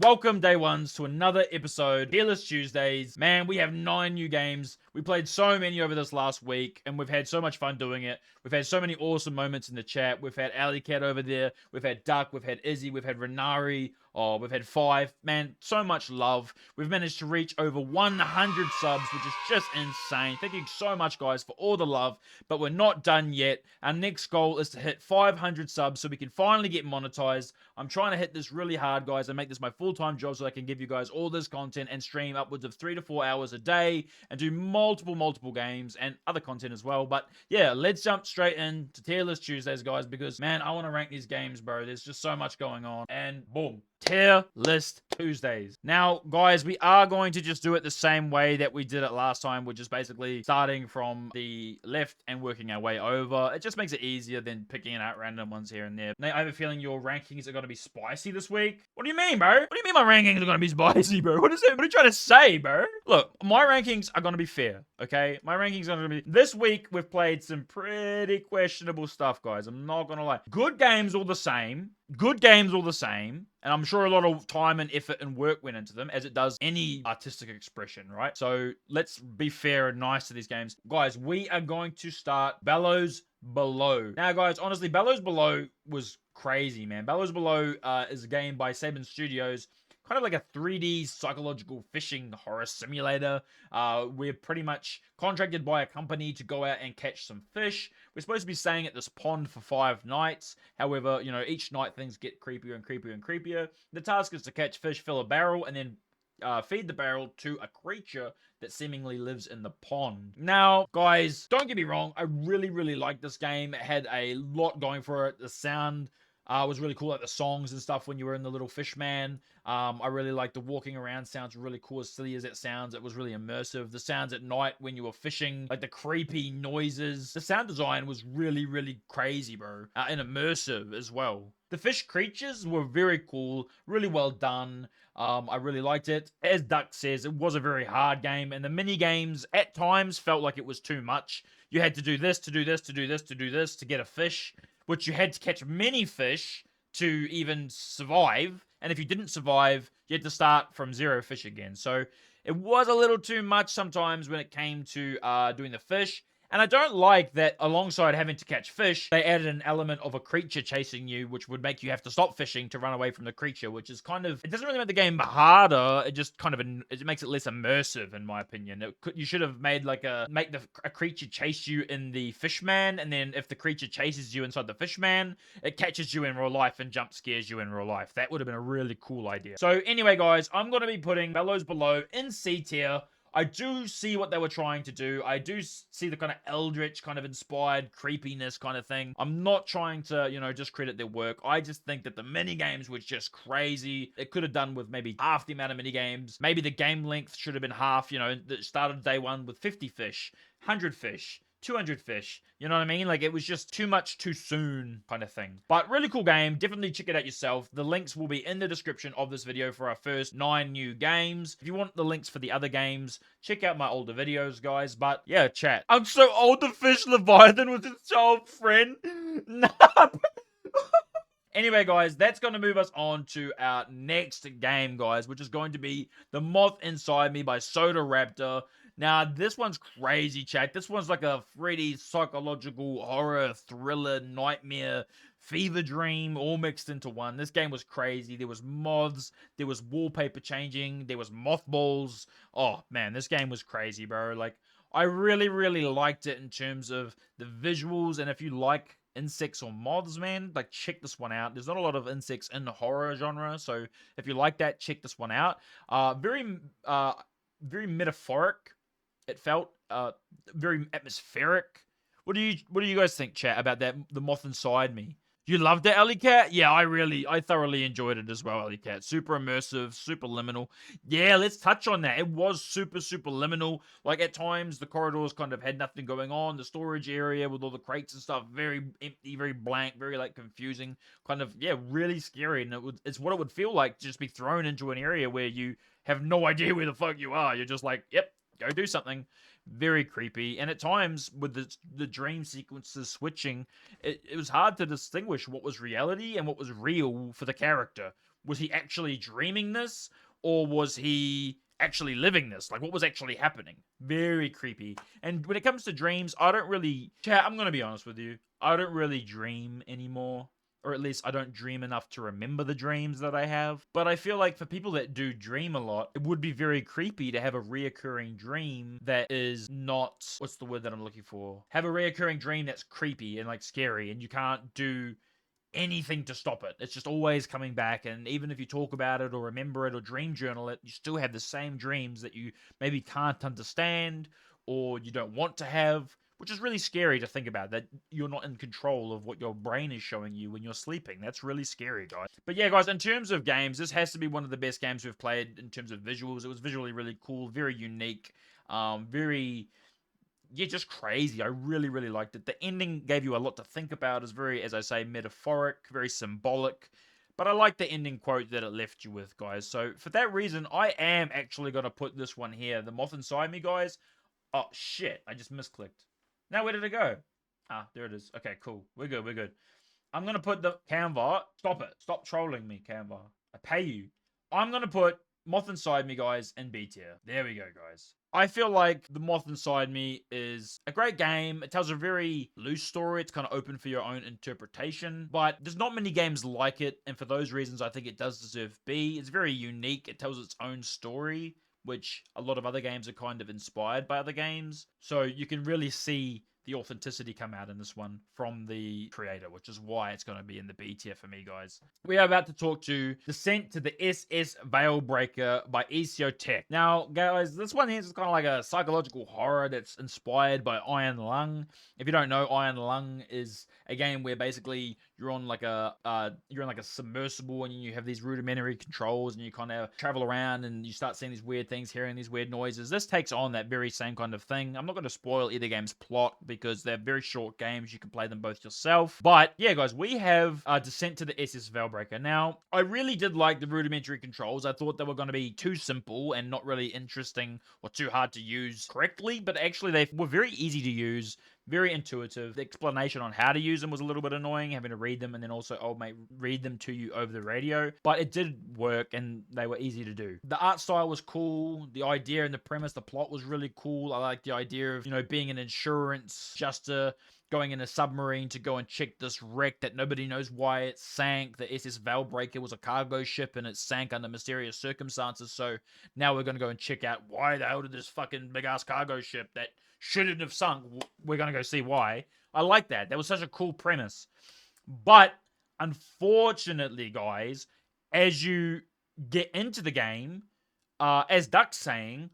Welcome, day ones, to another episode, Fearless Tuesdays. Man, we have 9 new games. We played so many over this last week, and we've had so much fun doing it. We've had so many awesome moments in the chat. We've had Alley Cat over there. We've had Duck. We've had Izzy. We've had Renari. Oh, we've had Five. Man, so much love. We've managed to reach over 100 subs, which is just insane. Thank you so much, guys, for all the love. But we're not done yet. Our next goal is to hit 500 subs so we can finally get monetized. I'm trying to hit this really hard, guys, and make this my full-time job so I can give you guys all this content and stream upwards of 3 to 4 hours a day and do multiple games and other content as well. But yeah, let's jump straight into Tier List Tuesdays, guys, because man, I want to rank these games, bro. There's just so much going on. And boom. Tier List Tuesdays. Now, guys, we are going to just do it the same way that we did it last time, which is basically starting from the left and working our way over. It just makes it easier than picking out random ones here and there. Now, I have a feeling your rankings are going to be spicy this week. What do you mean, bro? What do you mean my rankings are going to be spicy, bro? What is it? What are you trying to say, bro? Look, my rankings are going to be fair, okay? My rankings are going to be... This week, we've played some pretty questionable stuff, guys. I'm not going to lie. Good games all the same. Good games all the same. And I'm sure a lot of time and effort and work went into them, as it does any artistic expression, right? So let's be fair and nice to these games. Guys, we are going to start Bellows Below. Now, guys, honestly, Bellows Below was crazy, man. Bellows Below is a game by Saban Studios. Kind of like a 3D psychological fishing horror simulator. We're pretty much contracted by a company to go out and catch some fish. We're supposed to be staying at this pond for 5 nights. However, you know, each night things get creepier and creepier and creepier. The task is to catch fish, fill a barrel, and then feed the barrel to a creature that seemingly lives in the pond. Now, guys, don't get me wrong. I really liked this game. It had a lot going for it. The sound... was really cool, like the songs and stuff when you were in the little fish man. I really liked the walking around sounds really cool, as silly as it sounds. It was really immersive. The sounds at night when you were fishing, like the creepy noises. The sound design was really crazy, bro. And immersive as well. The fish creatures were very cool, really well done. I really liked it. As Duck says, it was a very hard game, and the mini games at times felt like it was too much. You had to do this, to do this, to do this, to do this, to get a fish, which you had to catch many fish to even survive. And if you didn't survive, you had to start from 0 fish again. So it was a little too much sometimes when it came to doing the fish. And I don't like that alongside having to catch fish, they added an element of a creature chasing you, which would make you have to stop fishing to run away from the creature, which is kind of... It doesn't really make the game harder, it just kind of... It makes it less immersive, in my opinion. You should have made like a creature chase you in the fishman, and then if the creature chases you inside the fishman, it catches you in real life and jump scares you in real life. That would have been a really cool idea. So anyway, guys, I'm going to be putting Bellows Below in C tier. I do see what they were trying to do. I do see the kind of eldritch kind of inspired creepiness kind of thing. I'm not trying to, you know, discredit their work. I just think that the mini games were just crazy. It could have done with maybe half the amount of mini games. Maybe the game length should have been half, you know, that started day one with 50 fish, 100 fish, 200 fish. You know what I mean? Like, it was just too much too soon kind of thing. But really cool game. Definitely check it out yourself. The links will be in the description of this video for our first 9 new games. If you want the links for the other games, check out my older videos, guys. But yeah, chat. I'm so old, the fish Leviathan was his child friend. Nah. Anyway, guys, that's going to move us on to our next game, guys, which is going to be The Moth Inside Me by Soda Raptor. Now, this one's crazy, chat. This one's like a 3D psychological horror, thriller, nightmare, fever dream, all mixed into one. This game was crazy. There was moths, there was wallpaper changing, there was mothballs. Oh, man, this game was crazy, bro. Like, I really liked it in terms of the visuals, and if you like insects or moths, man, like, check this one out. There's not a lot of insects in the horror genre, so if you like that, check this one out. Very metaphoric. It felt very atmospheric. What do you guys think, chat, about that? The Moth Inside Me. You loved it, Alley Cat? Yeah, I thoroughly enjoyed it as well, Alley Cat. Super immersive, super liminal. Yeah, let's touch on that. It was super liminal. Like, at times, the corridors kind of had nothing going on. The storage area with all the crates and stuff, very empty, very blank, very, like, confusing. Kind of, yeah, really scary. And it's what it would feel like to just be thrown into an area where you have no idea where the fuck you are. You're just like, yep, go do something. Very creepy. And at times, with the dream sequences switching, it was hard to distinguish what was reality and what was real for the character. Was he actually dreaming this? Or was he actually living this? Like, what was actually happening? Very creepy. And when it comes to dreams, I don't really... Chat, I'm going to be honest with you. I don't really dream anymore. Or at least I don't dream enough to remember the dreams that I have. But I feel like for people that do dream a lot, it would be very creepy to have a reoccurring dream that is not... What's the word that I'm looking for? Have a reoccurring dream that's creepy and like scary, and you can't do anything to stop it. It's just always coming back, and even if you talk about it or remember it or dream journal it, you still have the same dreams that you maybe can't understand or you don't want to have, which is really scary to think about, that you're not in control of what your brain is showing you when you're sleeping. That's really scary, guys. But yeah, guys, in terms of games, this has to be one of the best games we've played in terms of visuals. It was visually really cool, very unique, very... yeah, just crazy. I really, really liked it. The ending gave you a lot to think about. It's very, as I say, metaphoric, very symbolic. But I like the ending quote that it left you with, guys. So for that reason, I am actually going to put this one here. The Moth Inside Me, guys. Oh, shit. I just misclicked. Now, where did it go? Ah, there it is. Okay, cool. We're good, we're good. I'm going to put the Canva. Stop it. Stop trolling me, Canva. I pay you. I'm going to put Moth Inside Me, guys, in B tier. There we go, guys. I feel like The Moth Inside Me is a great game. It tells a very loose story. It's kind of open for your own interpretation, but there's not many games like it, and for those reasons, I think it does deserve B. It's very unique. It tells its own story, which a lot of other games are kind of inspired by other games. So you can really see the authenticity come out in this one from the creator, which is why it's going to be in the B tier for me, guys. We are about to talk to Descent to the SS Veilbreaker by Episodic. Now, guys, this one is kind of like a psychological horror that's inspired by Iron Lung. If you don't know, Iron Lung is a game where basically you're on like a submersible, and you have these rudimentary controls, and you kind of travel around and you start seeing these weird things, hearing these weird noises. This takes on that very same kind of thing. I'm not going to spoil either game's plot because they're very short games. You can play them both yourself. But yeah, guys, we have Descent to the SS Veilbreaker. Now, I really did like the rudimentary controls. I thought they were going to be too simple and not really interesting or too hard to use correctly, but actually they were very easy to use. Very intuitive. The explanation on how to use them was a little bit annoying, having to read them and then also old mate read them to you over the radio. But it did work and they were easy to do. The art style was cool. The idea and the premise, the plot was really cool. I like the idea of, being an insurance adjuster, going in a submarine to go and check this wreck that nobody knows why it sank. The SS Veilbreaker was a cargo ship and it sank under mysterious circumstances. So now we're going to go and check out why the hell did this fucking big ass cargo ship that shouldn't have sunk, we're going to go see why. I like that. That was such a cool premise. But unfortunately, guys, as you get into the game, as Duck's saying,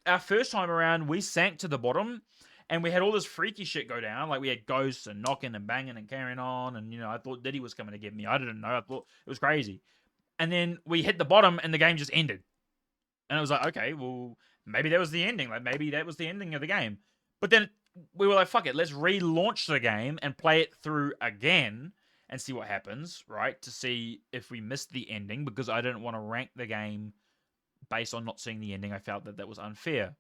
our first time around, we sank to the bottom and we had all this freaky shit go down. Like we had ghosts and knocking and banging and carrying on. And, I thought Diddy was coming to get me. I didn't know. I thought it was crazy. And then we hit the bottom and the game just ended. And it was like, okay, well, maybe that was the ending. Like, maybe that was the ending of the game. But then we were like, fuck it. Let's relaunch the game and play it through again and see what happens, right? To see if we missed the ending, because I didn't want to rank the game based on not seeing the ending. I felt that was unfair.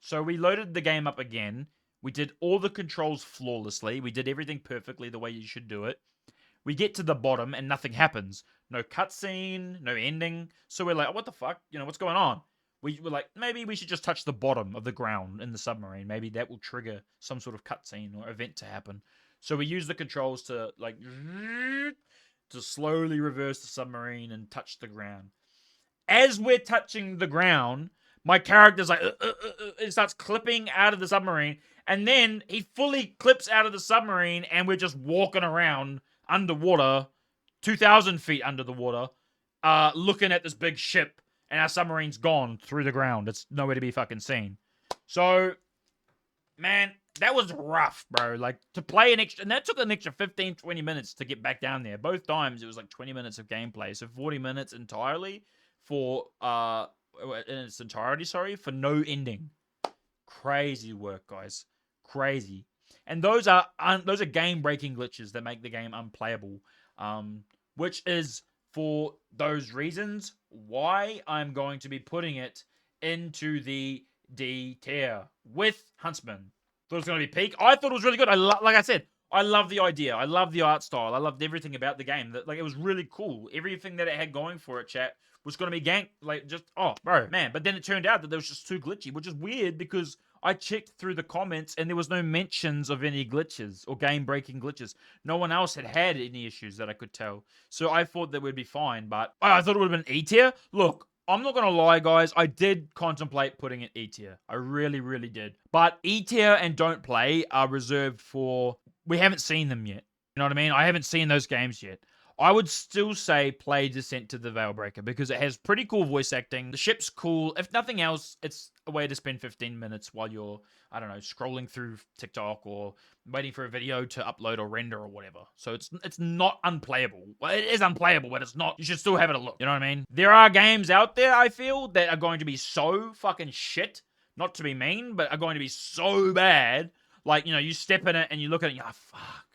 So we loaded the game up again. We did all the controls flawlessly. We did everything perfectly the way you should do it. We get to the bottom and nothing happens. No cutscene, no ending. So we're like, oh, what the fuck? What's going on? We were like, maybe we should just touch the bottom of the ground in the submarine. Maybe that will trigger some sort of cutscene or event to happen. So we use the controls to slowly reverse the submarine and touch the ground. As we're touching the ground, my character's like, it starts clipping out of the submarine. And then he fully clips out of the submarine and we're just walking around underwater, 2,000 feet under the water, looking at this big ship. And our submarine's gone through the ground. It's nowhere to be fucking seen. So, man, that was rough, bro. Like, to play and that took an extra 15, 20 minutes to get back down there. Both times, it was like 20 minutes of gameplay. So, 40 minutes entirely for, in its entirety, for no ending. Crazy work, guys. Crazy. And those are game-breaking glitches that make the game unplayable. Which is, for those reasons, why I'm going to be putting it into the D tier with Huntsman. Thought it was going to be peak. I thought it was really good. Like I said, I love the idea. I love the art style. I loved everything about the game. That, like, it was really cool. Everything that it had going for it, chat, was going to be gank. Like, just, oh, bro, man. But then it turned out that it was just too glitchy, which is weird because I checked through the comments and there was no mentions of any glitches or game-breaking glitches. No one else had had any issues that I could tell. So I thought that would be fine, but I thought it would have been E tier. Look, I'm not going to lie, guys. I did contemplate putting it E tier. I really, really did. But E tier and don't play are reserved for... We haven't seen them yet. You know what I mean? I haven't seen those games yet. I would still say play Descent to the Veilbreaker because it has pretty cool voice acting. The ship's cool. If nothing else, it's a way to spend 15 minutes while you're, I don't know, scrolling through TikTok or waiting for a video to upload or render or whatever. So it's not unplayable. Well, it is unplayable, but it's not. You should still have it a look. You know what I mean? There are games out there, I feel, that are going to be so fucking shit. Not to be mean, but are going to be so bad. Like, you know, you step in it and you look at it and you're like, fuck.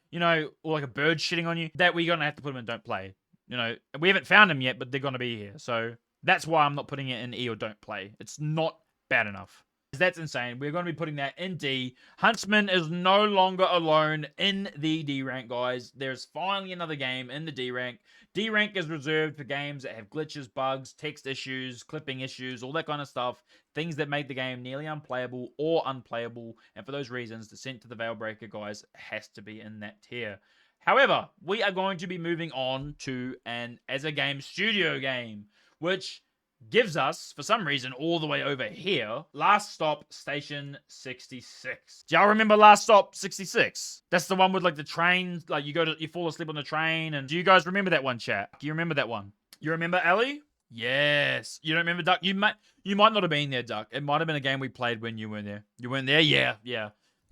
You know, or like a bird shitting on you. That we're going to have to put them in don't play. You know, we haven't found them yet, but they're going to be here. So that's why I'm not putting it in E or don't play. It's not bad enough. That's insane. We're going to be putting that in D. Huntsman is no longer alone in the D rank, guys. There's finally another game in the D rank. D rank is reserved for games that have glitches, bugs, text issues, clipping issues, all that kind of stuff. Things that make the game nearly unplayable or unplayable. And for those reasons, Descent to the Veilbreaker, guys, has to be in that tier. However, we are going to be moving on to an as a game studio game, which gives us, for some reason, all the way over here, Last Stop Station 66. Do y'all remember Last Stop 66? That's the one with like the train, like you fall asleep on the train. And do you guys remember that one, chat? Do you remember that one? You remember Ellie? Yes. You don't remember Duck? You might not have been there, Duck. It might have been a game we played when you weren't there. You weren't there? Yeah.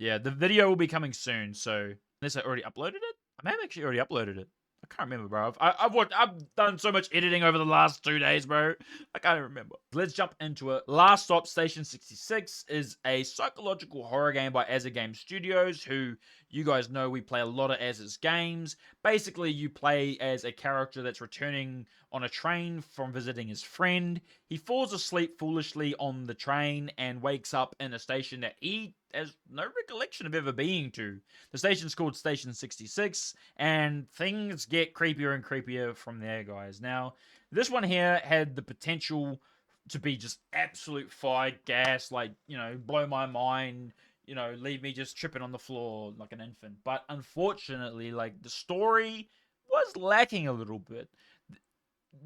The video will be coming soon, so unless I already uploaded it? I may have actually already uploaded it. I can't remember, bro. I've done so much editing over the last 2 days, bro. I can't remember. Let's jump into it. Last Stop Station 66 is a psychological horror game by As a Game Studios, who you guys know we play a lot of As's games. Basically, you play as a character that's returning on a train from visiting his friend. He falls asleep foolishly on the train and wakes up in a station that he has no recollection of ever being to. The station's called Station 66, and things get creepier and creepier from there, guys. Now, this one here had the potential to be just absolute fire gas, like, you know, blow my mind, you know, leave me just tripping on the floor like an infant. But unfortunately, like, the story was lacking a little bit.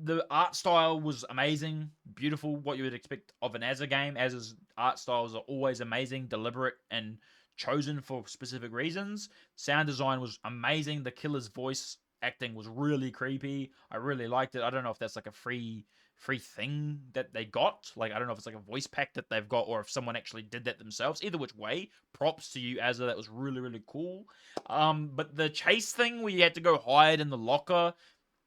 The art style was amazing, beautiful, what you would expect of an Azza game. Azza's art styles are always amazing, deliberate, and chosen for specific reasons. Sound design was amazing. The killer's voice acting was really creepy. I really liked it. I don't know if that's like a free thing that they got. Like, I don't know if it's like a voice pack that they've got or if someone actually did that themselves. Either which way, props to you, Azza. That was really, really cool. But the chase thing where you had to go hide in the locker,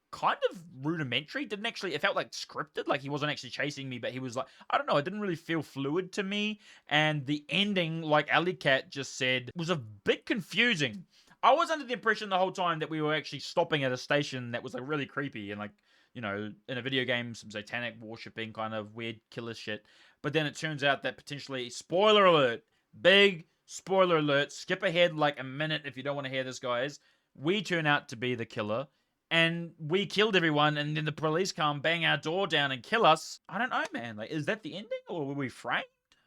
kind of rudimentary. Didn't actually, it felt like scripted, like he wasn't actually chasing me, but he was like, I don't know, it didn't really feel fluid to me. And the ending, like Alley Cat just said, was a bit confusing. I was under the impression the whole time that we were actually stopping at a station that was like really creepy and like, you know, in a video game, some satanic worshipping kind of weird killer shit. But then it turns out that potentially, spoiler alert, big spoiler alert, skip ahead like a minute if you don't want to hear this, guys. We turn out to be the killer. And we killed everyone, and then the police come, bang our door down, and kill us. I don't know, man. Like, is that the ending, or were we framed?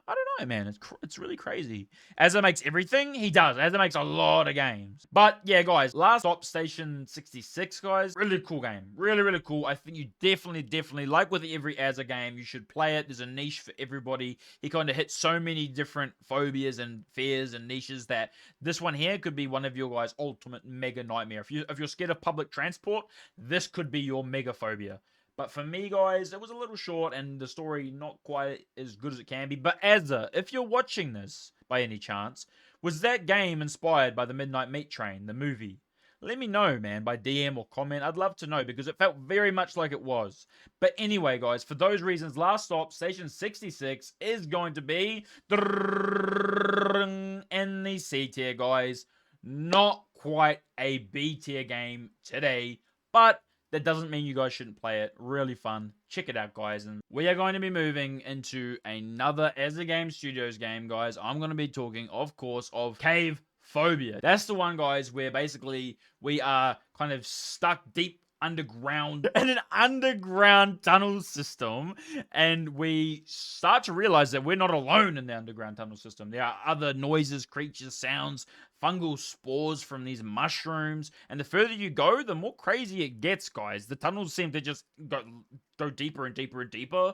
I don't know, man. It's really crazy. Azza makes everything. He does. Azza makes a lot of games. But yeah, guys, Last Stop Station 66, guys. Really cool game. Really, really cool. I think you definitely, like with every Azza game, you should play it. There's a niche for everybody. He kind of hits so many different phobias and fears and niches that this one here could be one of your guys' ultimate mega nightmare. If you're scared of public transport, this could be your mega phobia. But for me, guys, it was a little short and the story not quite as good as it can be. But Azza, if you're watching this by any chance, was that game inspired by the Midnight Meat Train, the movie? Let me know, man, by DM or comment. I'd love to know because it felt very much like it was. But anyway, guys, for those reasons, Last Stop Station 66 is going to be in the C tier, guys. Not quite a B tier game today, but that doesn't mean you guys shouldn't play it. Really fun. Check it out, guys. And we are going to be moving into another As a Game Studios game, guys. I'm going to be talking, of course, of Cave Phobia. That's the one, guys, where basically we are kind of stuck deep underground in an underground tunnel system, and we start to realize that we're not alone in the underground tunnel system. There are other noises, creatures, sounds, fungal spores from these mushrooms, and the further you go, the more crazy it gets, guys. The tunnels seem to just go deeper and deeper and deeper,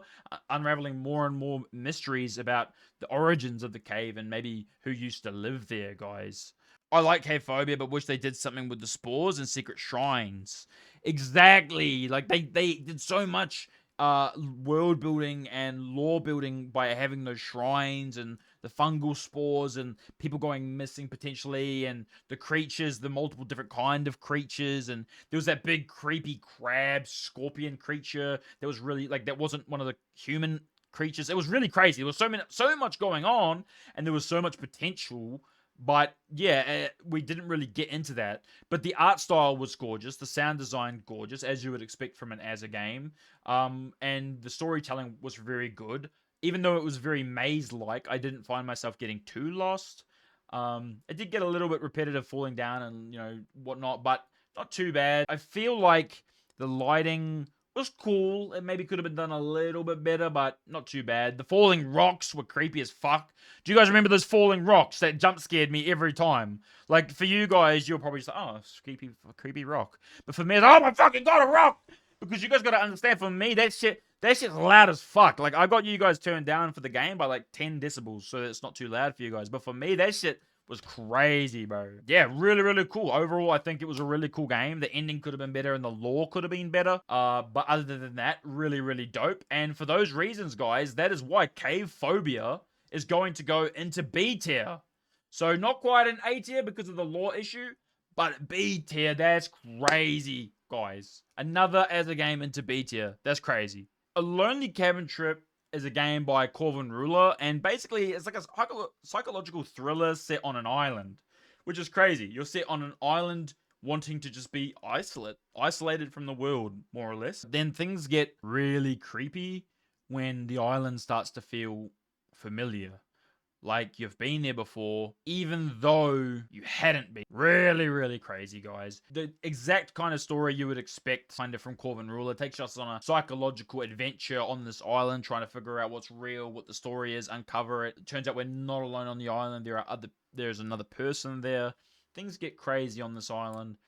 unraveling more and more mysteries about the origins of the cave and maybe who used to live there, guys. I like cave phobia, but wish they did something with the spores and secret shrines. Exactly. Like they did so much world building and lore building by having those shrines and the fungal spores and people going missing potentially, and the creatures, the multiple different kind of creatures, and there was that big creepy crab scorpion creature that was really like, that wasn't one of the human creatures. It was really crazy. There was so much going on, and there was so much potential. But yeah, we didn't really get into that. But the art style was gorgeous, the sound design gorgeous, as you would expect from an as a game. And the storytelling was very good. Even though it was very maze-like, I didn't find myself getting too lost. It did get a little bit repetitive, falling down and whatnot, but not too bad. I feel like the lighting was cool. It maybe could have been done a little bit better, but not too bad. The falling rocks were creepy as fuck. Do you guys remember those falling rocks that jump scared me every time? Like, for you guys, you'll probably say, oh, creepy rock. But for me, it's, oh my fucking god, a rock! Because you guys gotta understand, for me, that shit's loud as fuck. Like, I got you guys turned down for the game by like 10 decibels, so it's not too loud for you guys. But for me, that shit was crazy, bro. Yeah, really, really cool. Overall, I think it was a really cool game. The ending could have been better and the lore could have been better. But other than that, really, really dope. And for those reasons, guys, that is why Cave Phobia is going to go into B tier. So not quite an A tier because of the lore issue, but B tier, that's crazy, guys. Another as a game into B tier. That's crazy. A Lonely Cabin Trip is a game by Corvin Ruler, and basically it's like a psychological thriller set on an island, which is crazy. You're set on an island wanting to just be isolated from the world, more or less. Then things get really creepy when the island starts to feel familiar. Like you've been there before, even though you hadn't been. Really, really crazy, guys. The exact kind of story you would expect kind of from Corvin Ruler. It takes us on a psychological adventure on this island, trying to figure out what's real, what the story is, uncover it. It turns out we're not alone on the island. There's another person there. Things get crazy on this island.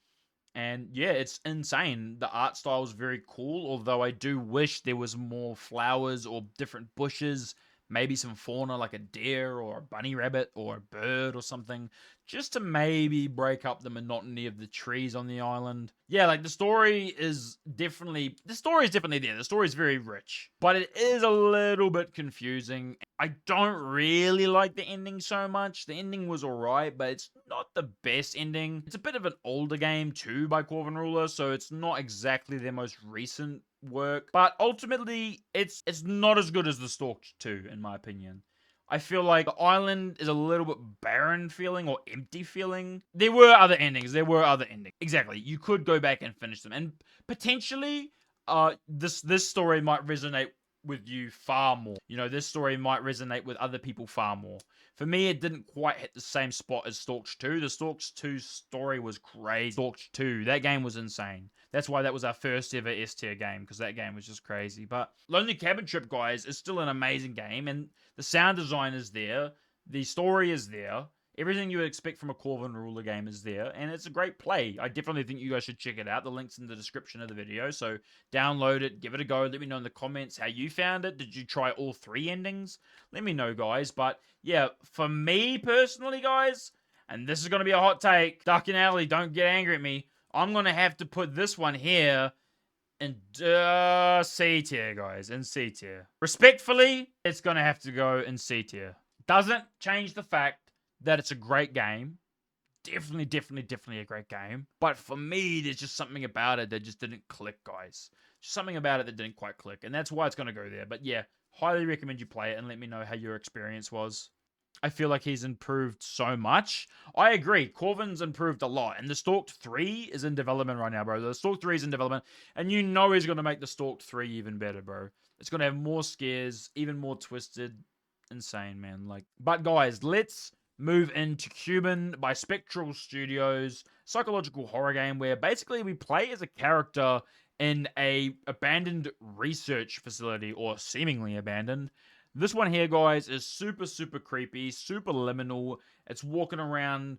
And yeah, it's insane. The art style is very cool, although I do wish there was more flowers or different bushes. Maybe some fauna like a deer or a bunny rabbit or a bird or something, just to maybe break up the monotony of the trees on the island. Yeah, like the story is definitely there. The story is very rich, but it is a little bit confusing. I don't really like the ending so much. The ending was alright, but it's not the best ending. It's a bit of an older game too by Corvin Ruler, so it's not exactly their most recent work, but ultimately it's not as good as the Stalked 2 in my opinion. I feel like the island is a little bit barren feeling or empty feeling. There were other endings. Exactly. You could go back and finish them, and potentially this story might resonate with you far more. This story might resonate with other people far more. For me, it didn't quite hit the same spot as Stalked 2. The Stalked 2 story was crazy. Stalked 2, that game was insane. That's why that was our first ever S tier game, because that game was just crazy. But Lonely Cabin Trip, guys, is still an amazing game, and the sound design is there. The story is there. Everything you would expect from a Corvin Ruler game is there, and it's a great play. I definitely think you guys should check it out. The link's in the description of the video, so download it, give it a go. Let me know in the comments how you found it. Did you try all 3 endings? Let me know, guys. But yeah, for me personally, guys, and this is going to be a hot take, Duck and Alley, don't get angry at me. I'm going to have to put this one here in C tier, guys, in C tier. Respectfully, it's going to have to go in C tier. Doesn't change the fact that it's a great game. Definitely a great game. But for me, there's just something about it that just didn't click, guys. Just something about it that didn't quite click. And that's why it's going to go there. But yeah, highly recommend you play it and let me know how your experience was. I feel like he's improved so much. I agree. Corvin's improved a lot. And the Stalked 3 is in development right now, bro. The Stalked 3 is in development. And you know he's going to make the Stalked 3 even better, bro. It's going to have more scares, even more twisted. Insane, man. But guys, let's move into Human by Spectral Studios, psychological horror game where basically we play as a character in a abandoned research facility, or seemingly abandoned. This one here, guys, is super, super creepy, super liminal. It's walking around,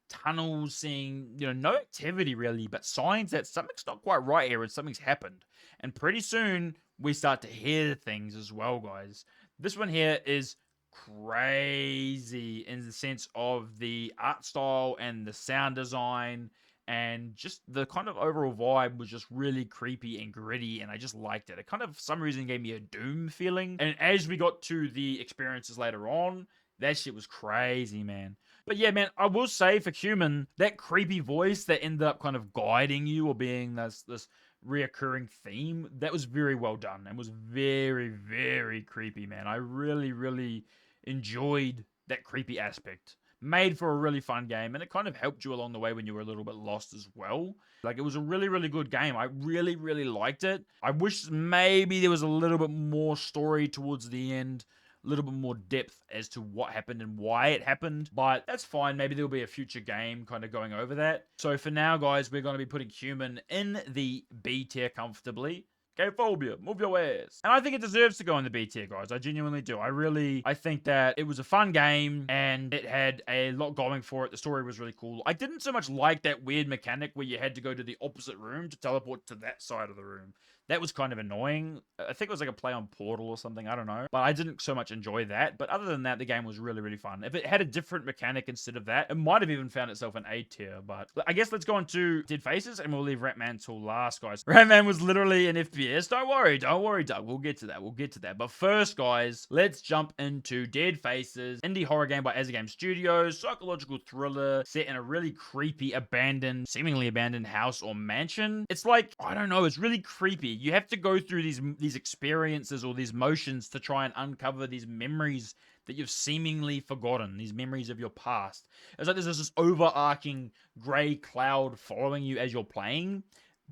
tunnels, seeing, no activity really, but signs that something's not quite right here and something's happened. And pretty soon, we start to hear things as well, guys. This one here is crazy in the sense of the art style and the sound design, and just the kind of overall vibe was just really creepy and gritty, and I just liked it. It kind of, for some reason, gave me a Doom feeling. And as we got to the experiences later on, that shit was crazy, man. But yeah, man, I will say for Human, that creepy voice that ended up kind of guiding you or being this reoccurring theme, that was very well done and was very, very creepy, man. I really, really enjoyed that creepy aspect. Made for a really fun game, and it kind of helped you along the way when you were a little bit lost as well. Like, it was a really, really good game. I really, really liked it. I wish maybe there was a little bit more story towards the end, a little bit more depth as to what happened and why it happened, but that's fine. Maybe there'll be a future game kind of going over that. So for now, guys, we're going to be putting Human in the B tier comfortably. Okay, Phobia, move your ass. And I think it deserves to go in the B tier, guys. I genuinely do. I think that it was a fun game, and it had a lot going for it. The story was really cool. I didn't so much like that weird mechanic where you had to go to the opposite room to teleport to that side of the room. That was kind of annoying. I think it was like a play on Portal or something. I don't know. But I didn't so much enjoy that. But other than that, the game was really, really fun. If it had a different mechanic instead of that, it might have even found itself an A tier. But I guess let's go on to Dead Faces, and we'll leave Ratman till last, guys. Ratman was literally an FPS. Don't worry, Doug. We'll get to that. But first, guys, let's jump into Dead Faces, indie horror game by Azagame Studios, psychological thriller set in a really creepy, seemingly abandoned house or mansion. It's like, I don't know, it's really creepy. You have to go through these experiences or these motions to try and uncover these memories that you've seemingly forgotten, these memories of your past. It's like there's this overarching gray cloud following you as you're playing,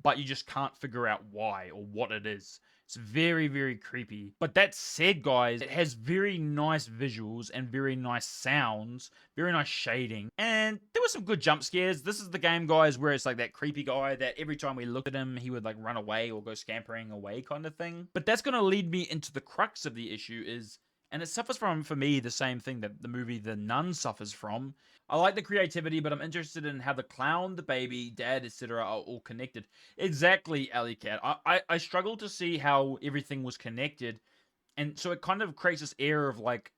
but you just can't figure out why or what it is. It's very, very creepy. But that said, guys, it has very nice visuals and very nice sounds, very nice shading, and there were some good jump scares. This is the game, guys, where it's like that creepy guy that every time we looked at him, he would like run away or go scampering away kind of thing. But that's going to lead me into the crux of the issue is, and it suffers from, for me, the same thing that the movie The Nun suffers from. I like the creativity, but I'm interested in how the clown, the baby, dad, etc. are all connected. Exactly, Alley Cat. I struggle to see how everything was connected. And so it kind of creates this air of like,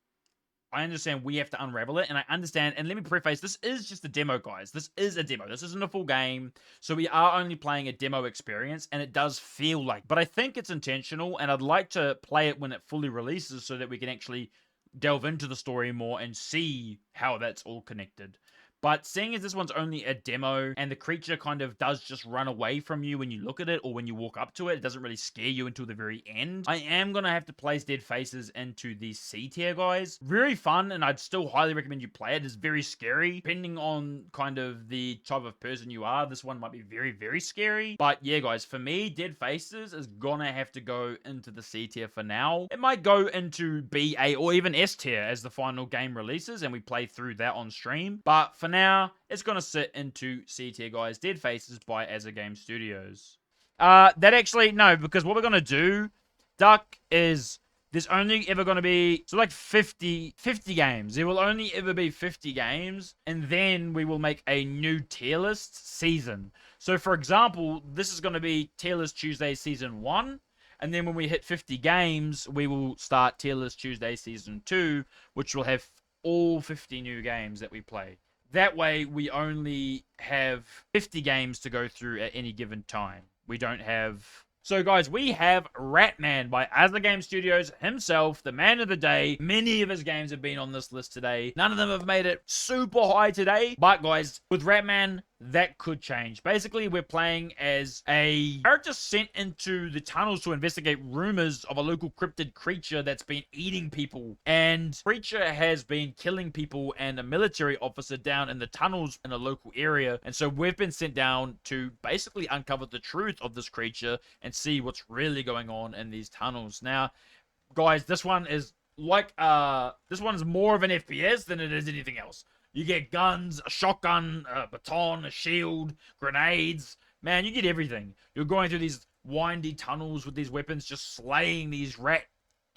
I understand we have to unravel it, and I understand, and let me preface, this is just a demo, guys. This is a demo. This isn't a full game, so we are only playing a demo experience, and it does feel like, but I think it's intentional, and I'd like to play it when it fully releases so that we can actually delve into the story more and see how that's all connected. But seeing as this one's only a demo, and the creature kind of does just run away from you when you look at it or when you walk up to it, it doesn't really scare you until the very end, I am going to have to place Dead Faces into the C tier, guys. Very fun, and I'd still highly recommend you play it. It's very scary. Depending on kind of the type of person you are, this one might be very, very scary. But yeah, guys, for me, Dead Faces is going to have to go into the C tier for now. It might go into B, A, or even S tier as the final game releases and we play through that on stream. But for now, it's going to sit into C tier, guys. Dead Faces by Azagame Studios. That actually, no, because what we're going to do, Duck, is there's only ever going to be, so like 50 games. There will only ever be 50 games, and then we will make a new tier list season. So, for example, this is going to be Tier List Tuesday Season 1, and then when we hit 50 games, we will start Tier List Tuesday Season 2, which will have all 50 new games that we play. That way, we only have 50 games to go through at any given time. We don't have... So, guys, we have Ratman by Azagame Studios himself, the man of the day. Many of his games have been on this list today. None of them have made it super high today. But, guys, with Ratman, that could change. Basically, we're playing as a character sent into the tunnels to investigate rumors of a local cryptid creature that's been eating people. And creature has been killing people and a military officer down in the tunnels in a local area. And so we've been sent down to basically uncover the truth of this creature and see what's really going on in these tunnels. Now, guys, this one is like this one's more of an FPS than it is anything else. You get guns, a shotgun, a baton, a shield, grenades. Man, you get everything. You're going through these windy tunnels with these weapons, just slaying these rat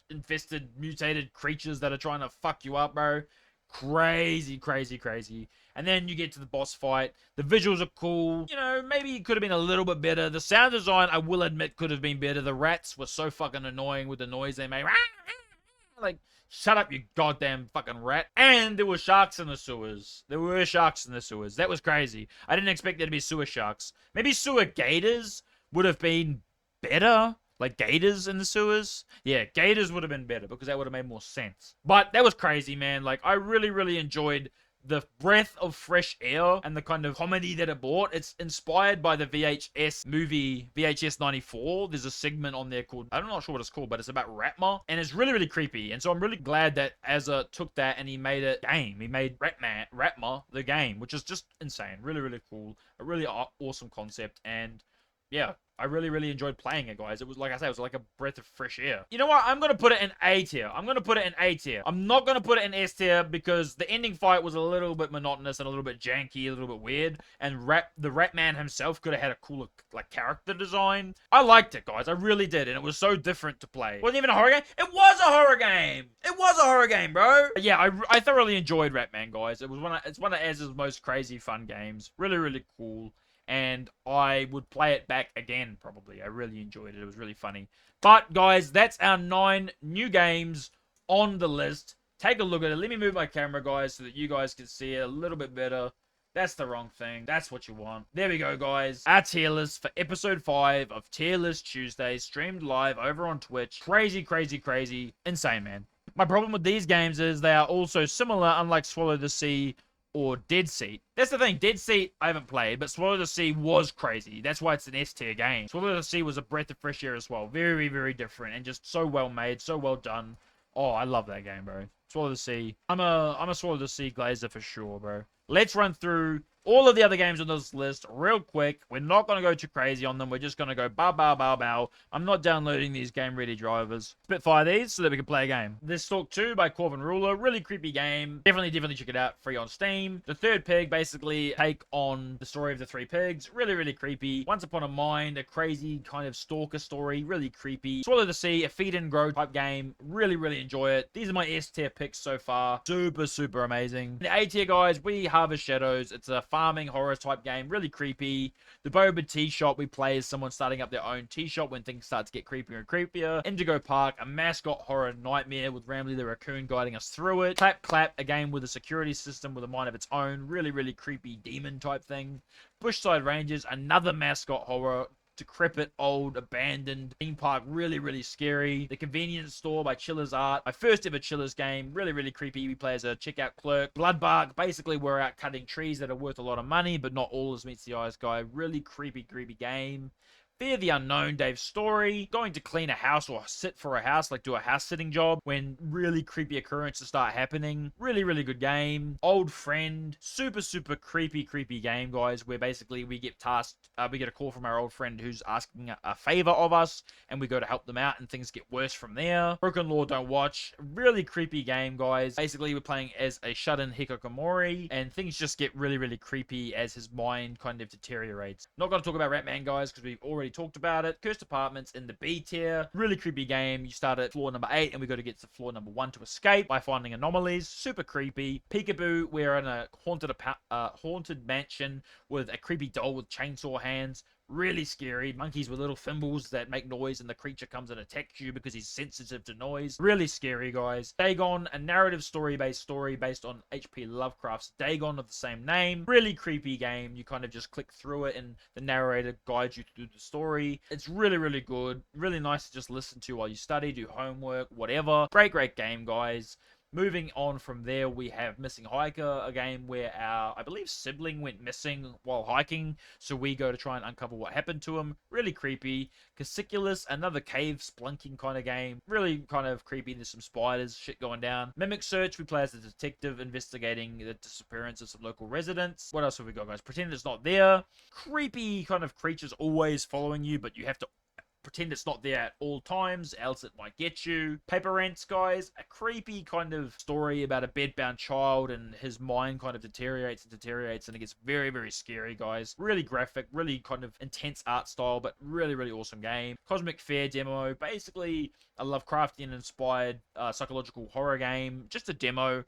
infested, mutated creatures that are trying to fuck you up, bro. Crazy, crazy, crazy. And then you get to the boss fight. The visuals are cool. You know, maybe it could have been a little bit better. The sound design, I will admit, could have been better. The rats were so fucking annoying with the noise they made. Like, shut up, you goddamn fucking rat. And there were sharks in the sewers. There were sharks in the sewers. That was crazy. I didn't expect there to be sewer sharks. Maybe sewer gators would have been better. Like gators in the sewers? Yeah, gators would have been better because that would have made more sense. But that was crazy, man. Like, I really, really enjoyed the breath of fresh air and the kind of comedy that it brought. It's inspired by the VHS movie VHS 94. There's a segment on there called, I'm not sure what it's called, but it's about Ratma, and it's really, really creepy. And so I'm really glad that Azza took that and he made it game. He made Ratma the game, which is just insane. Really, really cool. A really awesome concept. And yeah, I really, really enjoyed playing it, guys. It was, like I said, it was like a breath of fresh air. You know what? I'm going to put it in A tier. I'm not going to put it in S tier because the ending fight was a little bit monotonous and a little bit janky, a little bit weird. And the Ratman himself could have had a cooler, like, character design. I liked it, guys. I really did. And it was so different to play. It wasn't even a horror game. It was a horror game. It was a horror game, bro. But yeah, I thoroughly enjoyed Ratman, guys. It's one of Az's most crazy fun games. Really, really cool. And I would play it back again, probably. I really enjoyed it. It was really funny. But, guys, that's our 9 new games on the list. Take a look at it. Let me move my camera, guys, so that you guys can see it a little bit better. That's the wrong thing. That's what you want. There we go, guys. Our tier list for episode 5 of Tier List Tuesday, streamed live over on Twitch. Crazy, crazy, crazy. Insane, man. My problem with these games is they are also similar, unlike Swallow the Sea or Dead Seat. That's the thing. Dead Seat I haven't played, but Swallow the Sea was crazy. That's why it's an S tier game. Swallow the Sea was a breath of fresh air as well. Very, very different and just so well made, so well done. Oh, I love that game, bro. Swallow the Sea. I'm a Swallow the Sea glazer for sure, bro. Let's run through all of the other games on this list real quick. We're not going to go too crazy on them. We're just going to go bow, bow, bow, bow. I'm not downloading these game-ready drivers. Spitfire these so that we can play a game. This Stalk 2 by Corvin Ruler. Really creepy game. Definitely check it out. Free on Steam. The Third Pig, basically take on the story of the 3 pigs. Really, really creepy. Once Upon a Mind, a crazy kind of stalker story. Really creepy. Swallow the Sea, a feed and grow type game. Really, really enjoy it. These are my S tier picks so far. Super, super amazing. The A tier, guys, we Harvest Shadows. It's a farming horror type game. Really creepy. The Boba Tea Shop we play as someone starting up their own tea shop when things start to get creepier and creepier. Indigo Park, a mascot horror nightmare with Ramley the Raccoon guiding us through it. Clap Clap, a game with a security system with a mind of its own. Really, really creepy demon type thing. Bushside Rangers, another mascot horror. Decrepit, old, abandoned theme park. Really, really scary. The Convenience Store by Chiller's Art. My first ever Chiller's game. Really, really creepy. We play as a checkout clerk. Bloodbark. Basically, we're out cutting trees that are worth a lot of money, but not all as meets the eyes guy. Really creepy, creepy game. Fear the Unknown, Dave's Story. Going to clean a house or sit for a house, like do a house sitting job when really creepy occurrences start happening. Really, really good game. Old Friend. Super, super creepy, creepy game, guys, where basically we get tasked, we get a call from our old friend who's asking a favor of us, and we go to help them out, and things get worse from there. Broken Law, Don't Watch. Really creepy game, guys. Basically, we're playing as a shut-in Hikikomori, and things just get really, really creepy as his mind kind of deteriorates. Not going to talk about Ratman, guys, because we've already talked about it. Cursed Apartments in the B tier. Really creepy game. You start at floor number 8 and we got to get to floor number 1 to escape by finding anomalies. Super creepy. Peekaboo, we're in a haunted mansion with a creepy doll with chainsaw hands. Really scary. Monkeys with little thimbles that make noise and the creature comes and attacks you because he's sensitive to noise. Really scary, guys. Dagon, a narrative story-based story based on H.P. Lovecraft's Dagon of the same name. Really creepy game. You kind of just click through it and the narrator guides you through the story. It's really, really good. Really nice to just listen to while you study, do homework, whatever. Great, great game, guys. Moving on from there, we have Missing Hiker, a game where our, I believe, sibling went missing while hiking, so we go to try and uncover what happened to him. Really creepy. Cassiculus, another cave splunking kind of game. Really kind of creepy. There's some spiders, shit going down. Mimic Search, we play as a detective investigating the disappearance of some local residents. What else have we got, guys? Pretend it's not there. Creepy kind of creatures always following you, but you have to pretend it's not there at all times, else it might get you. Paper Rents, guys, a creepy kind of story about a bedbound child and his mind kind of deteriorates and it gets very, very scary, guys. Really graphic, really kind of intense art style, but really, really awesome game. Cosmic Fair demo, basically a Lovecraftian inspired psychological horror game. Just a demo.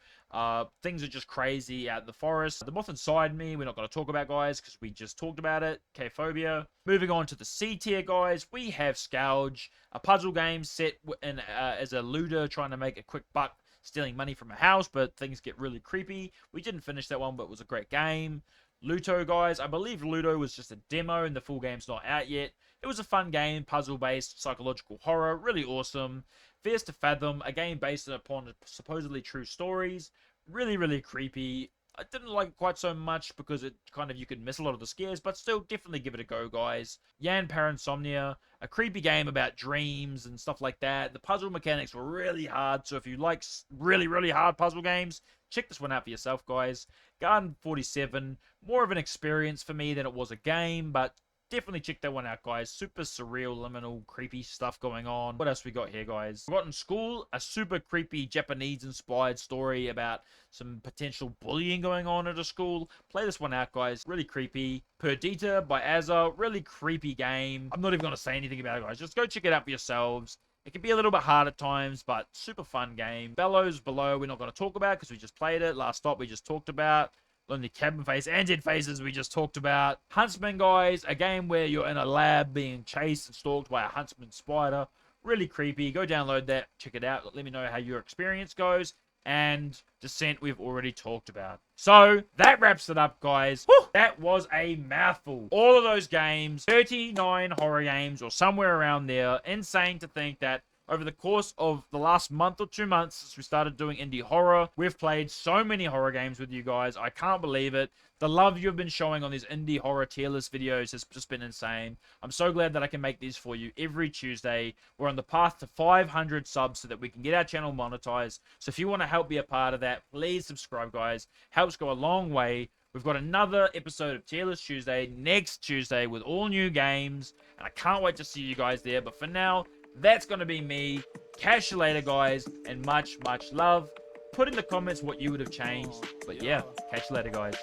Things are just crazy out in the forest. The Moth Inside Me, we're not going to talk about, guys, because we just talked about it. K-Phobia. Moving on to the C tier, guys, we have Scourge, a puzzle game set in, as a looter trying to make a quick buck stealing money from a house, but things get really creepy. We didn't finish that one, but it was a great game. Luto, guys, I believe Luto was just a demo and the full game's not out yet. It was a fun game, puzzle-based psychological horror, really awesome. Fierce to Fathom, a game based upon supposedly true stories, really, really creepy. I didn't like it quite so much because it kind of, you could miss a lot of the scares, but still definitely give it a go, guys. Yan Parasomnia, a creepy game about dreams and stuff like that. The puzzle mechanics were really hard, so if you like really, really hard puzzle games, check this one out for yourself, guys. Garden 47, more of an experience for me than it was a game, but definitely check that one out, guys. Super surreal, liminal, creepy stuff going on. What else we got here, guys? Forgotten School, a super creepy Japanese-inspired story about some potential bullying going on at a school. Play this one out, guys. Really creepy. Perdita by Azza, really creepy game. I'm not even going to say anything about it, guys. Just go check it out for yourselves. It can be a little bit hard at times, but super fun game. Bellows Below, we're not going to talk about because we just played it. Last Stop, we just talked about. Lonely Cabin Face and Dead Faces we just talked about. Huntsman, guys, a game where you're in a lab being chased and stalked by a huntsman spider. Really creepy. Go download that, check it out. Let me know how your experience goes. And Descent we've already talked about. So that wraps it up, guys. Whew, that was a mouthful. All of those games, 39 horror games or somewhere around there. Insane to think that over the course of the last month or 2 months since we started doing indie horror, we've played so many horror games with you guys. I can't believe it. The love you've been showing on these indie horror tier list videos has just been insane. I'm so glad that I can make these for you every Tuesday. We're on the path to 500 subs so that we can get our channel monetized. So if you want to help be a part of that, please subscribe, guys. Helps go a long way. We've got another episode of Tier List Tuesday next Tuesday with all new games. And I can't wait to see you guys there. But for now, that's going to be me. Catch you later, guys, and much, much love. Put in the comments what you would have changed. But yeah, catch you later, guys.